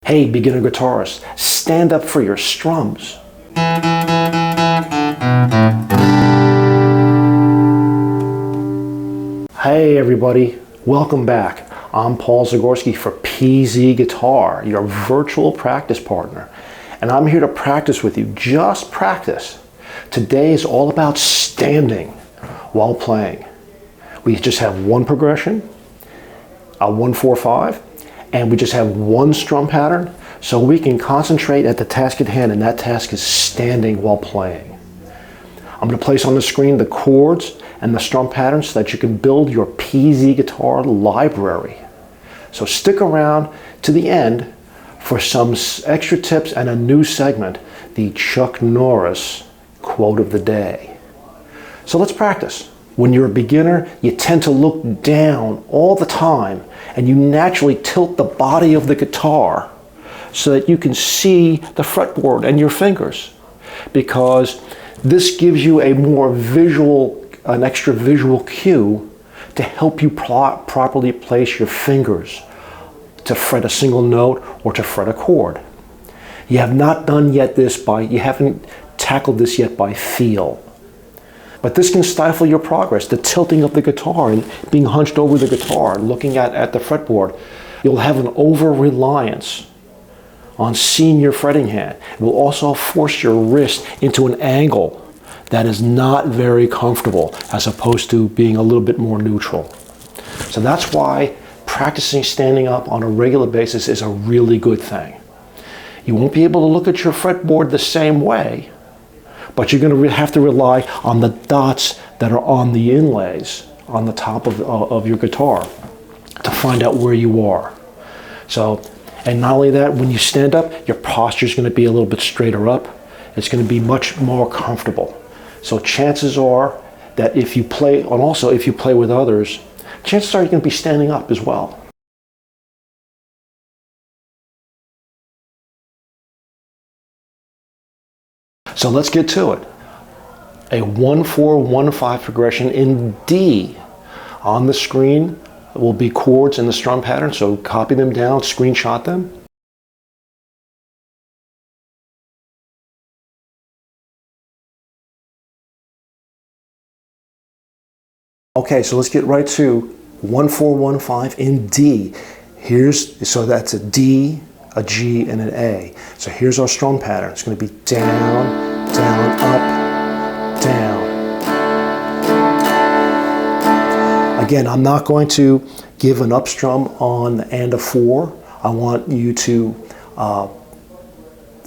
Hey, beginner guitarist, stand up for your strums. Hey everybody, welcome back. I'm Paul Zagorski for PZ Guitar, your virtual practice partner. And I'm here to practice with you, just practice. Today is all about standing while playing. We just have one progression, a 1-4-5, and we just have one strum pattern, so we can concentrate at the task at hand, and that task is standing while playing. I'm going to place on the screen the chords and the strum patterns so that you can build your PZ guitar library. So stick around to the end for some extra tips and a new segment, the Chuck Norris Quote of the Day. So let's practice. When you're a beginner, you tend to look down all the time, and you naturally tilt the body of the guitar so that you can see the fretboard and your fingers, because this gives you a more visual, an extra visual cue to help you properly place your fingers to fret a single note or to fret a chord. You have not done yet this you haven't tackled this yet by feel. But this can stifle your progress, the tilting of the guitar and being hunched over the guitar, looking at the fretboard. You'll have an over-reliance on seeing your fretting hand. It will also force your wrist into an angle that is not very comfortable, as opposed to being a little bit more neutral. So that's why practicing standing up on a regular basis is a really good thing. You won't be able to look at your fretboard the same way, but you're going to have to rely on the dots that are on the inlays on the top of your guitar to find out where you are. So, and not only that, when you stand up, your posture is going to be a little bit straighter up. It's going to be much more comfortable. So chances are that if you play, and also if you play with others, chances are you're going to be standing up as well. So let's get to it. A 1-4-1-5 progression in D. On the screen will be chords in the strum pattern, so copy them down, screenshot them. Okay, so let's get right to 1-4-1-5 in D. So that's a D, a G, and an A. So here's our strum pattern. It's going to be down, down, up, down. Again, I'm not going to give an up strum on the and a 4. I want you to, I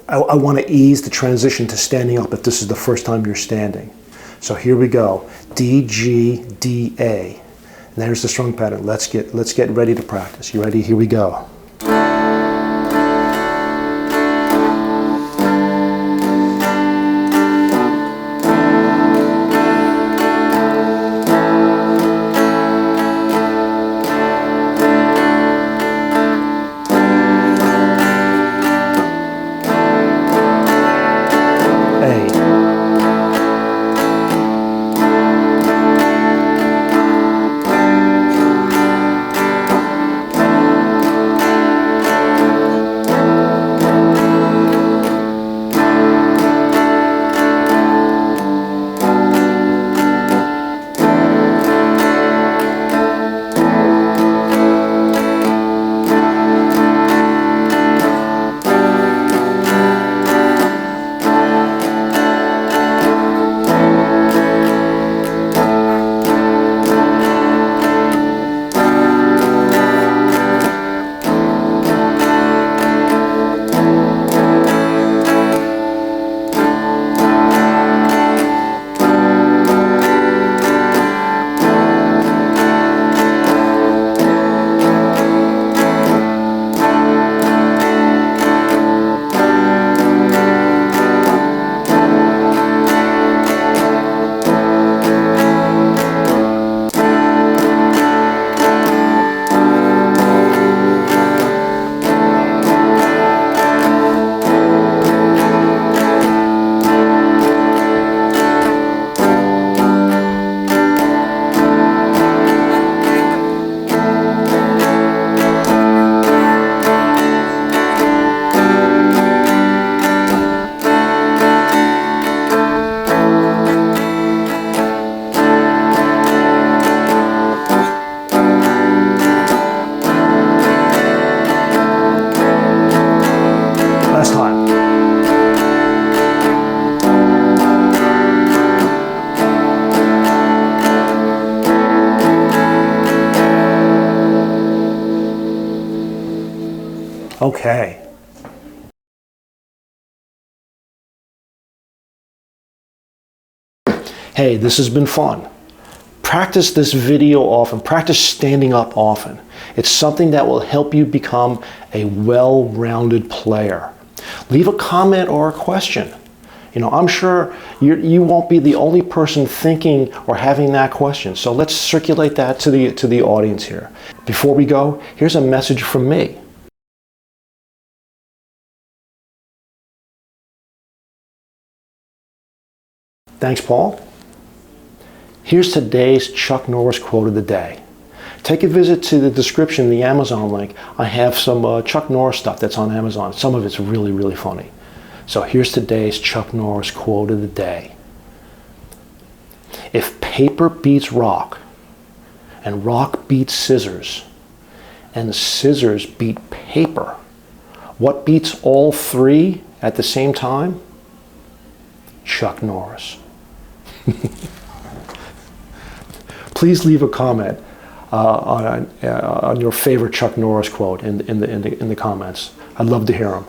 want to ease the transition to standing up if this is the first time you're standing. So here we go, D, G, D, A. And there's the strum pattern. Let's get ready to practice. You ready? Here we go. Okay. Hey, this has been fun. Practice this video often. Practice standing up often. It's something that will help you become a well-rounded player. Leave a comment or a question. You know, I'm sure you won't be the only person thinking or having that question. So let's circulate that to the audience here. Before we go, here's a message from me. Thanks, Paul. Here's today's Chuck Norris quote of the day. Take a visit to the description, the Amazon link. I have some Chuck Norris stuff that's on Amazon. Some of it's really, really funny. So here's today's Chuck Norris quote of the day. If paper beats rock, and rock beats scissors, and scissors beat paper, what beats all three at the same time? Chuck Norris. Please leave a comment on your favorite Chuck Norris quote in the comments. I'd love to hear them.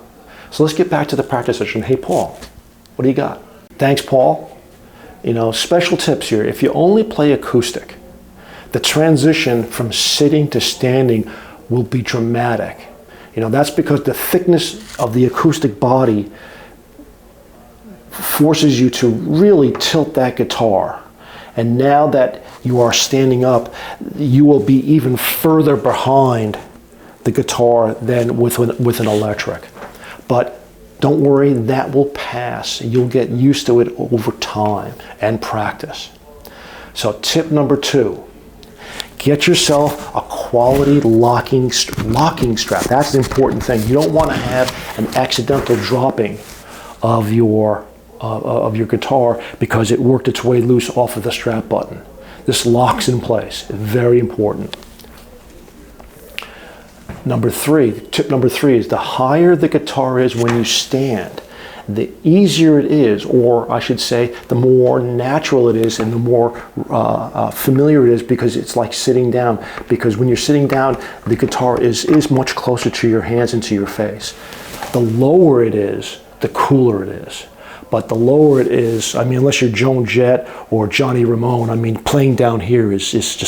So let's get back to the practice session. Hey, Paul, what do you got? Thanks, Paul. You know, special tips here. If you only play acoustic, the transition from sitting to standing will be dramatic. You know, that's because the thickness of the acoustic body forces you to really tilt that guitar. And now that you are standing up, you will be even further behind the guitar than with an electric. But don't worry, that will pass. You'll get used to it over time and practice. So tip number 2, get yourself a quality locking strap. That's the important thing. You don't want to have an accidental dropping of your guitar because it worked its way loose off of the strap button. This locks in place. Very important. Tip number 3 is the higher the guitar is when you stand, the easier it is, or I should say, the more natural it is and the more familiar it is, because it's like sitting down. Because when you're sitting down, the guitar is much closer to your hands and to your face. The lower it is, the cooler it is. But the lower it is, I mean, unless you're Joan Jett or Johnny Ramone, I mean, playing down here is it's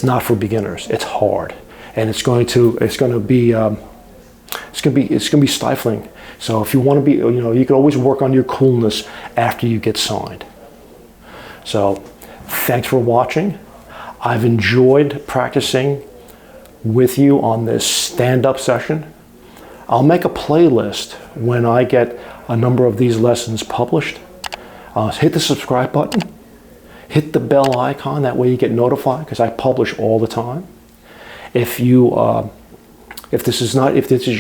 not for beginners. It's hard, and it's going to be stifling. So if you want to be, you know, you can always work on your coolness after you get signed. So thanks for watching. I've enjoyed practicing with you on this stand-up session. I'll make a playlist when I get a number of these lessons published. Hit the subscribe button. Hit the bell icon. That way you get notified, because I publish all the time. If this is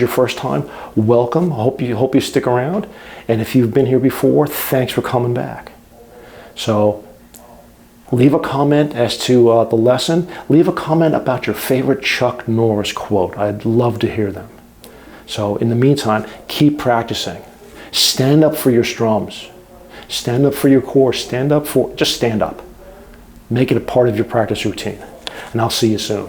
your first time, welcome. Hope you stick around. And if you've been here before, thanks for coming back. So leave a comment as to the lesson. Leave a comment about your favorite Chuck Norris quote. I'd love to hear them. So in the meantime, keep practicing. Stand up for your strums. Stand up for your core. Just stand up. Make it a part of your practice routine. And I'll see you soon.